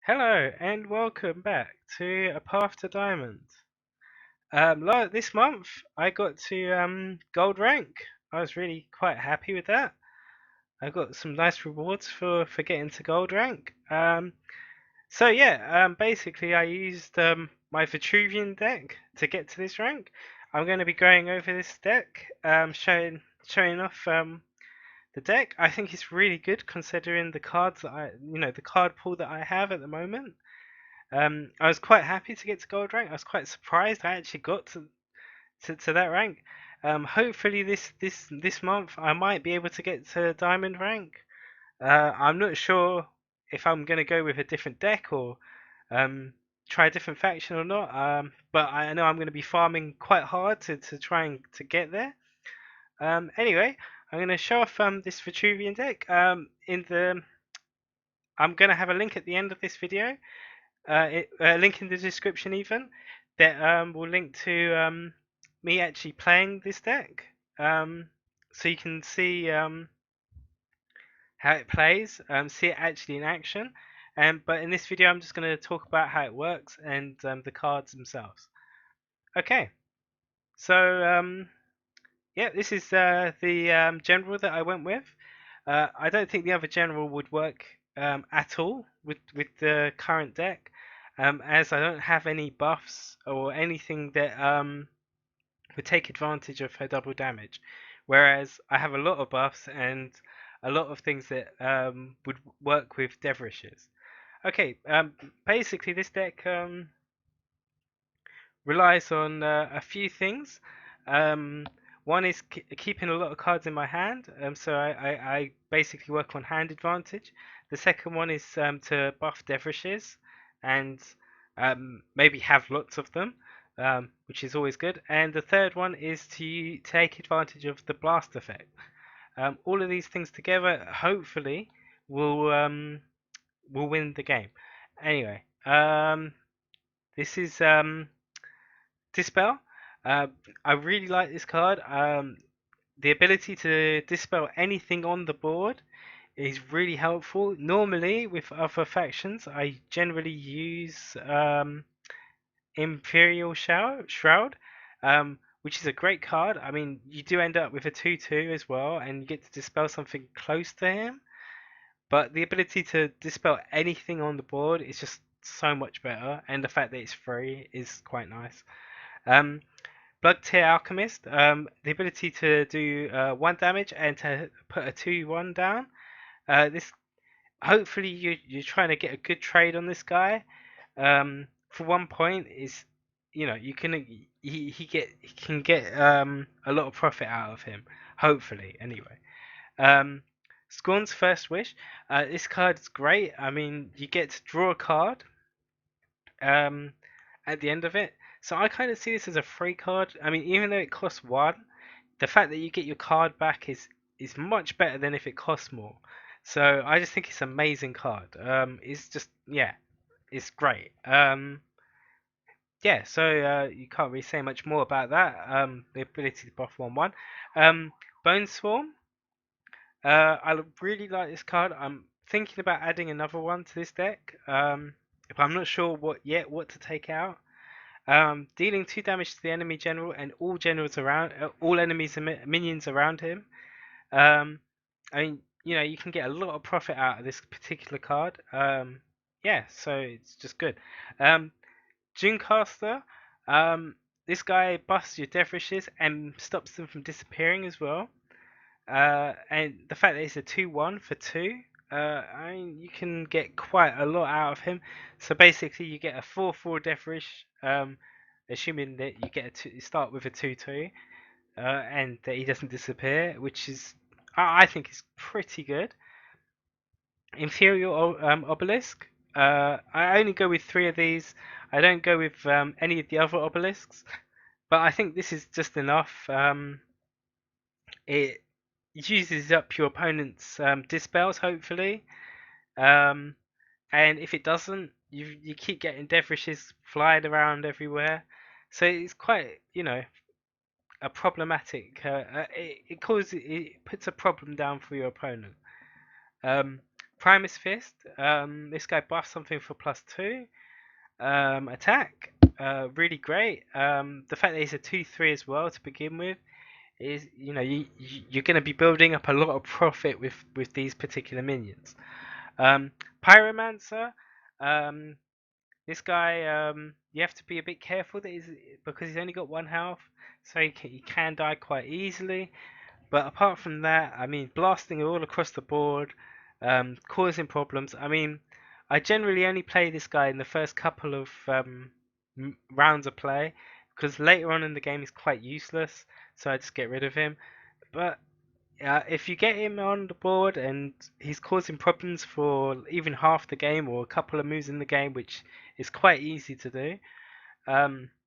Hello and welcome back to A Path to Diamond. This month I got to gold rank. I was really quite happy with that. I got some nice rewards for getting to gold rank. Basically I used my Vetruvian deck to get to this rank. I'm going to be going over this deck, showing off the deck. I think it's really good considering the cards that the card pool that I have at the moment. I was quite happy to get to gold rank. I was quite surprised I actually got to that rank. Hopefully this month I might be able to get to diamond rank. I'm not sure if I'm gonna go with a different deck or um, try a different faction or not. But I know I'm gonna be farming quite hard to try and to get there. Anyway, I'm gonna show off this Vetruvian deck. I'm gonna have a link at the end of this video, link in the description even, that will link to me actually playing this deck, so you can see how it plays, see it actually in action. But in this video, I'm just going to talk about how it works and the cards themselves. Okay, so yeah, this is the general that I went with. I don't think the other general would work at all with the current deck, as I don't have any buffs or anything that would take advantage of her double damage. Whereas I have a lot of buffs and a lot of things that would work with Devrishes. Okay, basically this deck relies on a few things. Um, One is keeping a lot of cards in my hand, so I basically work on hand advantage. The second one is to buff Devrishes and maybe have lots of them, which is always good. And the third one is to take advantage of the blast effect. All of these things together, hopefully, will win the game. Anyway, this is Dispel. Uh, I really like this card. The ability to dispel anything on the board is really helpful. Normally, with other factions, I generally use Imperial Shroud, which is a great card. I mean, you do end up with a 2/2 as well, and you get to dispel something close to him. But the ability to dispel anything on the board is just so much better, and the fact that it's free is quite nice. Um, Blood Tear Alchemist, the ability to do 1 damage and to put a 2/1 down. This hopefully you're trying to get a good trade on this guy. For 1 point is, you can he can get a lot of profit out of him. Hopefully, anyway. Um, Scorn's First Wish. This card is great. I mean, you get to draw a card um, at the end of it. So I kind of see this as a free card. I mean, even though it costs 1, the fact that you get your card back is much better than if it costs more. So I just think it's an amazing card. It's just, yeah, it's great. Yeah, so you can't really say much more about that. The ability to buff 1/1. Bone Swarm. I really like this card. I'm thinking about adding another one to this deck. If I'm not sure what to take out. Dealing 2 damage to the enemy general and all generals around, all enemies and minions around him. Um, I mean, you can get a lot of profit out of this particular card. Yeah, so it's just good. Dunecaster. Um, this guy busts your death wishes and stops them from disappearing as well. And the fact that it's a 2/1 for 2, I mean, you can get quite a lot out of him. So basically, you get a 4/4 death wish, assuming that you start with a 2/2, and that he doesn't disappear, which is, I think, is pretty good. Imperial Obelisk. I only go with 3 of these. I don't go with any of the other obelisks, but I think this is just enough. It uses up your opponent's dispels, hopefully. Um, and if it doesn't, you keep getting Devrishes flying around everywhere. So it's quite, a problematic. It puts a problem down for your opponent. Um, Primus Fist. This guy buffs something for +2. Attack. Really great. The fact that he's a 2/3 as well to begin with is, you're going to be building up a lot of profit with these particular minions. Pyromancer. Um, this guy, you have to be a bit careful because he's only got 1 health, so he can die quite easily. But apart from that, I mean, blasting all across the board, causing problems. I mean, I generally only play this guy in the first couple of rounds of play because later on in the game he's quite useless, so I just get rid of him. But if you get him on the board and he's causing problems for even half the game or a couple of moves in the game, which is quite easy to do,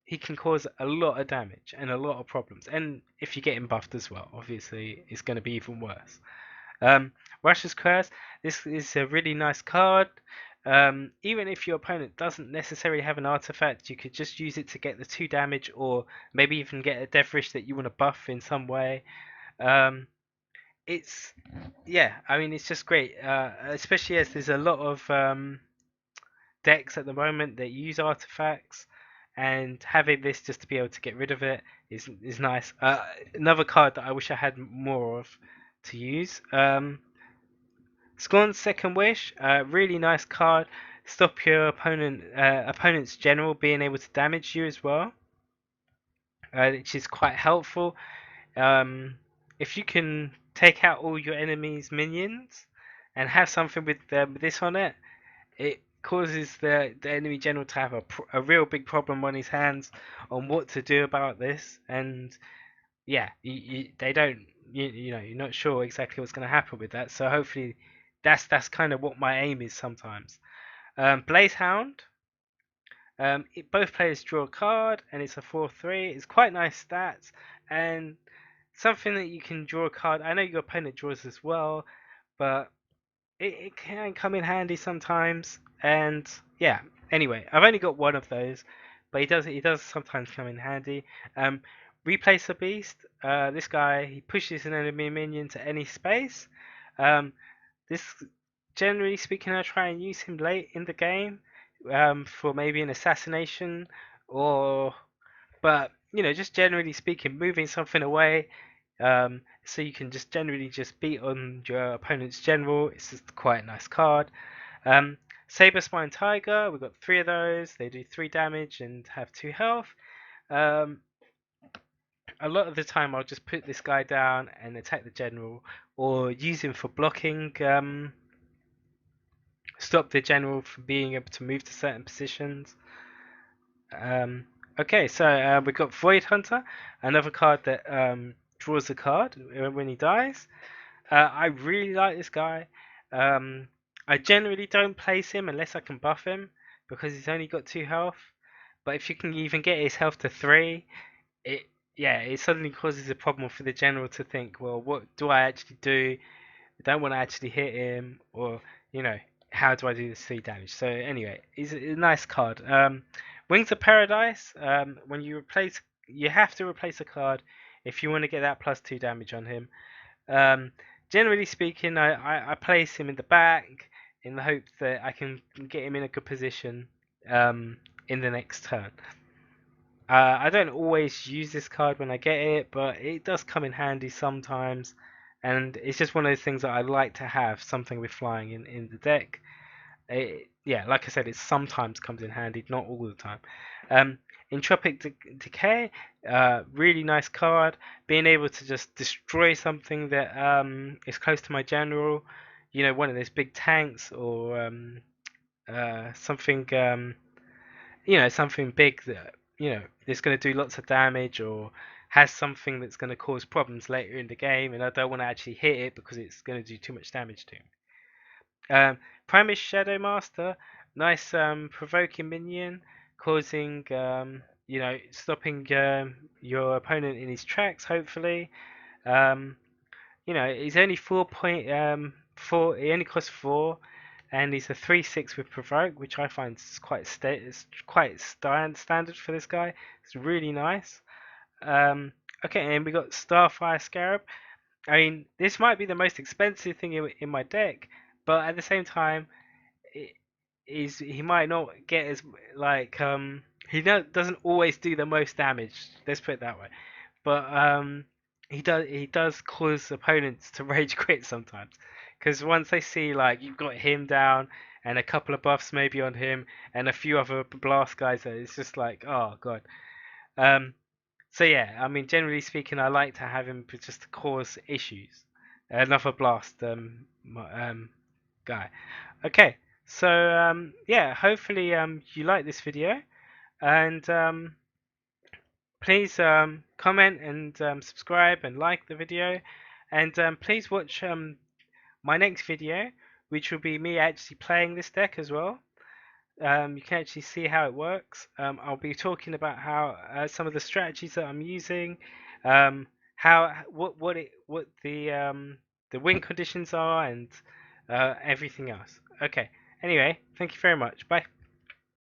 he can cause a lot of damage and a lot of problems. And if you get him buffed as well, obviously it's going to be even worse. Russia's Curse. This is a really nice card. Even if your opponent doesn't necessarily have an artifact, you could just use it to get the 2 damage, or maybe even get a Death Wish that you want to buff in some way. Um, it's Yeah, I mean it's just great, especially as there's a lot of decks at the moment that use artifacts, and having this just to be able to get rid of it is nice. Another card that I wish I had more of to use. Scorn's Second Wish, really nice card. Stop your opponent's general being able to damage you as well, which is quite helpful. Um, if you can take out all your enemy's minions and have something with this on it, it causes the enemy general to have a real big problem on his hands on what to do about this. And yeah, they don't, you're not sure exactly what's going to happen with that. So hopefully, that's kind of what my aim is sometimes. Blaze Hound. Both players draw a card, and it's a 4/3. It's quite nice stats, and something that you can draw a card. I know your opponent draws as well, but it can come in handy sometimes. And yeah, anyway, I've only got one of those, but he does sometimes come in handy. Replace a beast. This guy, he pushes an enemy minion to any space. Um, this Generally speaking, I try and use him late in the game, for maybe an assassination, or but just generally speaking, moving something away, so you can just generally just beat on your opponent's general. It's just quite a nice card. Um, Saber Spine Tiger, we've got 3 of those. They do 3 damage and have 2 health. Um, a lot of the time, I'll just put this guy down and attack the general, or use him for blocking. Stop the general from being able to move to certain positions. Um, okay, so we've got Void Hunter, another card that draws a card when he dies. I really like this guy. Um, I generally don't place him unless I can buff him because he's only got 2 health. But if you can even get his health to 3, it it suddenly causes a problem for the general to think, well, what do I actually do? I don't want to actually hit him, or you know, how do I do this 3 damage? So anyway, it's a nice card. Wings of Paradise. When you have to replace a card if you want to get that +2 damage on him. Um, Generally speaking, I place him in the back in the hope that I can get him in a good position in the next turn. I don't always use this card when I get it, but it does come in handy sometimes, and it's just one of those things that I like to have something with flying in the deck. Yeah, like I said, it sometimes comes in handy, not all the time. Um, Entropic Decay, really nice card. Being able to just destroy something that is close to my general, one of those big tanks, or something. Something big that is going to do lots of damage, or has something that's going to cause problems later in the game, and I don't want to actually hit it because it's going to do too much damage to me. Primus Shadow Master, nice provoking minion, causing stopping your opponent in his tracks. Hopefully, um, he's only 4.4. He only costs 4, and he's a 3/6 with provoke, which I find is quite standard for this guy. It's really nice. Okay, and we got Starfire Scarab. I mean, this might be the most expensive thing in my deck, but at the same time, it is he might not get as like doesn't always do the most damage. Let's put it that way. But he does cause opponents to rage quit sometimes, because once they see like you've got him down and a couple of buffs maybe on him and a few other blast guys, it's just like, oh god. Um, so yeah, I mean, generally speaking, I like to have him just to cause issues. Another blast guy. Okay, so yeah, hopefully you like this video, and please comment and subscribe and like the video, and please watch my next video, which will be me actually playing this deck as well. You can actually see how it works. I'll be talking about how some of the strategies that I'm using, how what the win conditions are, and everything else. Okay. Anyway, thank you very much. Bye.